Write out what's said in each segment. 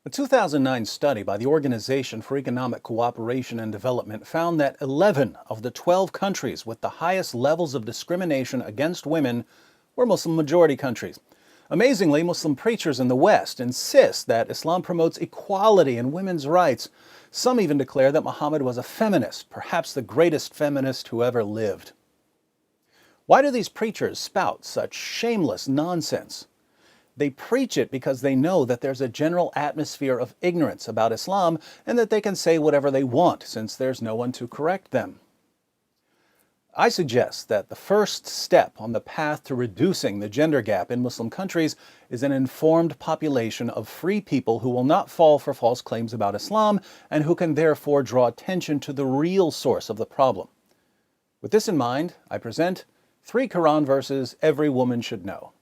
A 2009 study by the Organization for Economic Cooperation and Development found that 11 of the 12 countries with the highest levels of discrimination against women were Muslim-majority countries. Amazingly, Muslim preachers in the West insist that Islam promotes equality and women's rights. Some even declare that Muhammad was a feminist, perhaps the greatest feminist who ever lived. Why do these preachers spout such shameless nonsense? They preach it because they know that there's a general atmosphere of ignorance about Islam and that they can say whatever they want since there's no one to correct them. I suggest that the first step on the path to reducing the gender gap in Muslim countries is an informed population of free people who will not fall for false claims about Islam and who can therefore draw attention to the real source of the problem. With this in mind, I present 3 Quran verses every woman should know.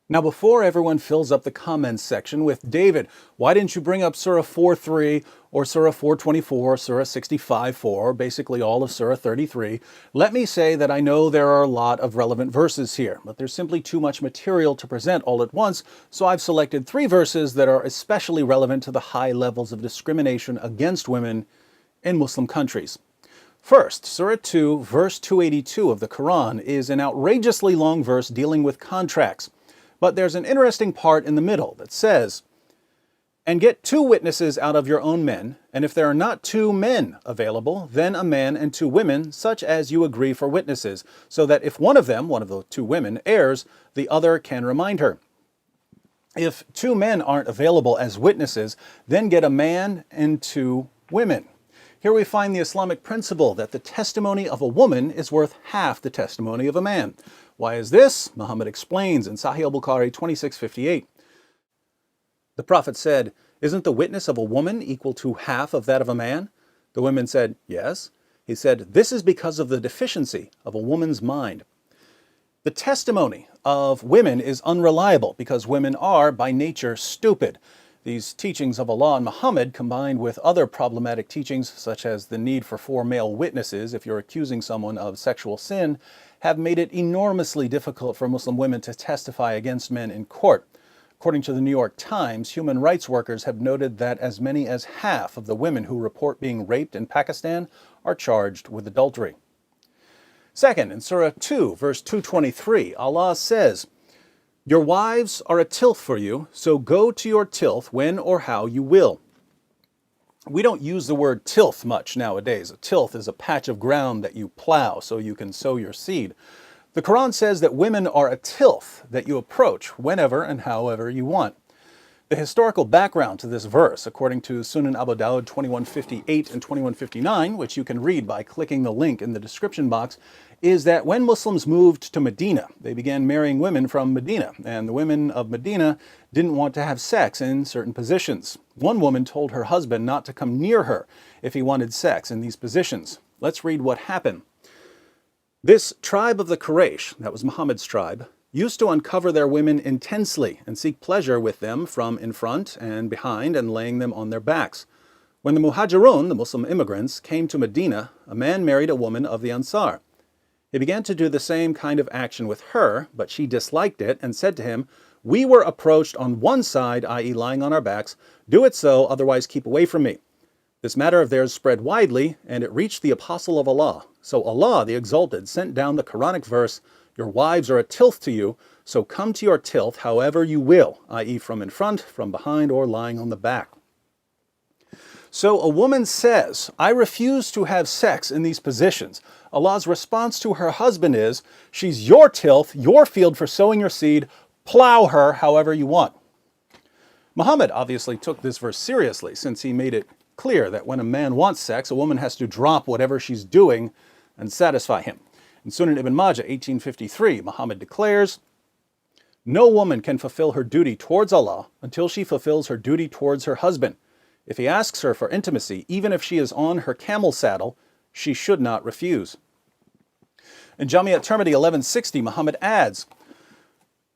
Now, before everyone fills up the comments section with, David, why didn't you bring up Surah 4:3 or Surah 4:24, Surah 65:4, basically all of Surah 33, let me say that I know there are a lot of relevant verses here, but there's simply too much material to present all at once, so I've selected 3 verses that are especially relevant to the high levels of discrimination against women in Muslim countries. First, Surah 2, verse 282 of the Quran is an outrageously long verse dealing with contracts. But there's an interesting part in the middle that says, "And get 2 witnesses out of your own men, and if there are not 2 men available, then a man and 2 women, such as you agree for witnesses, so that if one of them, one of the 2 women, errs, the other can remind her. If 2 men aren't available as witnesses, then get a man and 2 women." Here we find the Islamic principle that the testimony of a woman is worth half the testimony of a man. Why is this? Muhammad explains in Sahih al-Bukhari 2658. The Prophet said, "Isn't the witness of a woman equal to half of that of a man?" The women said, "Yes." He said, "This is because of the deficiency of a woman's mind." The testimony of women is unreliable because women are, by nature, stupid. These teachings of Allah and Muhammad, combined with other problematic teachings, such as the need for 4 male witnesses if you're accusing someone of sexual sin, have made it enormously difficult for Muslim women to testify against men in court. According to the New York Times, human rights workers have noted that as many as half of the women who report being raped in Pakistan are charged with adultery. Second, in Surah 2, verse 223, Allah says, "Your wives are a tilth for you, so go to your tilth when or how you will." We don't use the word tilth much nowadays. A tilth is a patch of ground that you plow so you can sow your seed. The Quran says that women are a tilth that you approach whenever and however you want. The historical background to this verse, according to Sunan Abu Dawud 2158 and 2159, which you can read by clicking the link in the description box, is that when Muslims moved to Medina, they began marrying women from Medina, and the women of Medina didn't want to have sex in certain positions. One woman told her husband not to come near her if he wanted sex in these positions. Let's read what happened. This tribe of the Quraysh, that was Muhammad's tribe, used to uncover their women intensely and seek pleasure with them from in front and behind and laying them on their backs. When the Muhajirun, the Muslim immigrants, came to Medina, a man married a woman of the Ansar. He began to do the same kind of action with her, but she disliked it and said to him, "We were approached on one side, i.e. lying on our backs. Do it so, otherwise keep away from me." This matter of theirs spread widely, and it reached the Apostle of Allah. So Allah, the Exalted, sent down the Quranic verse, "Your wives are a tilth to you, so come to your tilth however you will," i.e. from in front, from behind, or lying on the back. So a woman says, "I refuse to have sex in these positions." Allah's response to her husband is, "She's your tilth, your field for sowing your seed. Plow her however you want." Muhammad obviously took this verse seriously, since he made it clear that when a man wants sex, a woman has to drop whatever she's doing and satisfy him. In Sunan Ibn Majah 1853, Muhammad declares, "No woman can fulfill her duty towards Allah until she fulfills her duty towards her husband. If he asks her for intimacy, even if she is on her camel saddle, she should not refuse." In Jami at-Tirmidhi 1160, Muhammad adds,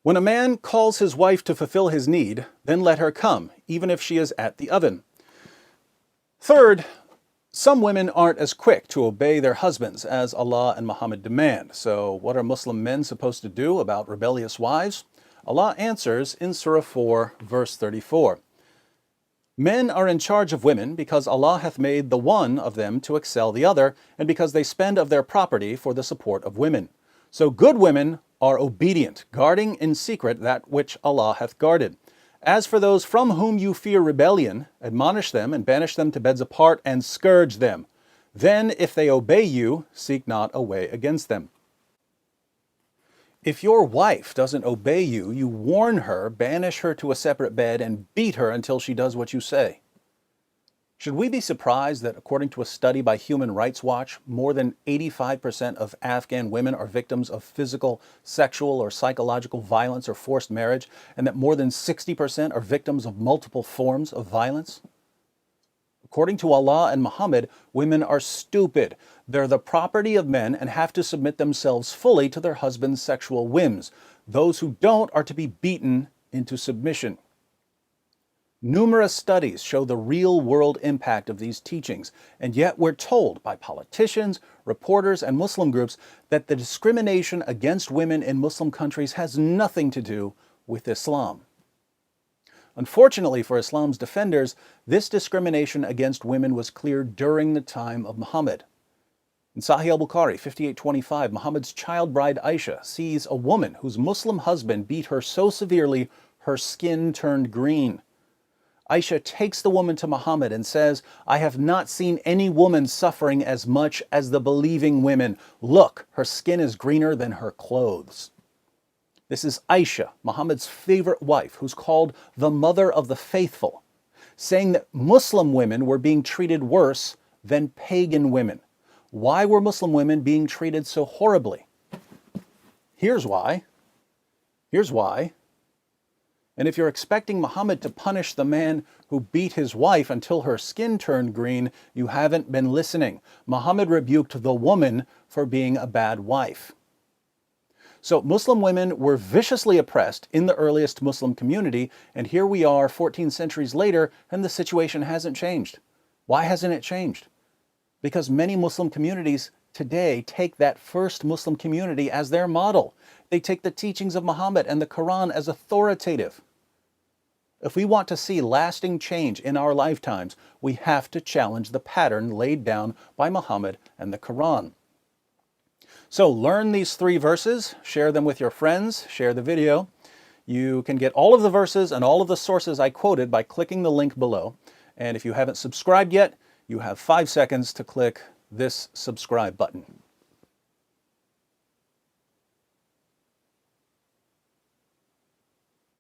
"When a man calls his wife to fulfill his need, then let her come, even if she is at the oven." Third, Some women aren't as quick to obey their husbands as Allah and Muhammad demand. So what are Muslim men supposed to do about rebellious wives? Allah answers in Surah 4, verse 34. Men are in charge of women because Allah hath made the one of them to excel the other, and because they spend of their property for the support of women. So good women are obedient, guarding in secret that which Allah hath guarded. As for those from whom you fear rebellion, admonish them and banish them to beds apart and scourge them. Then, if they obey you, seek not a way against them. If your wife doesn't obey you, you warn her, banish her to a separate bed, and beat her until she does what you say. Should we be surprised that, according to a study by Human Rights Watch, more than 85% of Afghan women are victims of physical, sexual, or psychological violence or forced marriage, and that more than 60% are victims of multiple forms of violence? According to Allah and Muhammad, women are stupid. They're the property of men and have to submit themselves fully to their husband's sexual whims. Those who don't are to be beaten into submission. Numerous studies show the real-world impact of these teachings, and yet we're told by politicians, reporters, and Muslim groups that the discrimination against women in Muslim countries has nothing to do with Islam. Unfortunately for Islam's defenders, this discrimination against women was clear during the time of Muhammad. In Sahih al-Bukhari 5825, Muhammad's child bride Aisha sees a woman whose Muslim husband beat her so severely her skin turned green. Aisha takes the woman to Muhammad and says, "I have not seen any woman suffering as much as the believing women. Look, her skin is greener than her clothes." This is Aisha, Muhammad's favorite wife, who's called the mother of the faithful, saying that Muslim women were being treated worse than pagan women. Why were Muslim women being treated so horribly? Here's why. And if you're expecting Muhammad to punish the man who beat his wife until her skin turned green, you haven't been listening. Muhammad rebuked the woman for being a bad wife. So Muslim women were viciously oppressed in the earliest Muslim community, and here we are 14 centuries later, and the situation hasn't changed. Why hasn't it changed? Because many Muslim communities today take that first Muslim community as their model. They take the teachings of Muhammad and the Quran as authoritative. If we want to see lasting change in our lifetimes, we have to challenge the pattern laid down by Muhammad and the Quran. So learn these 3 verses, share them with your friends, share the video. You can get all of the verses and all of the sources I quoted by clicking the link below. And if you haven't subscribed yet, you have 5 seconds to click this subscribe button.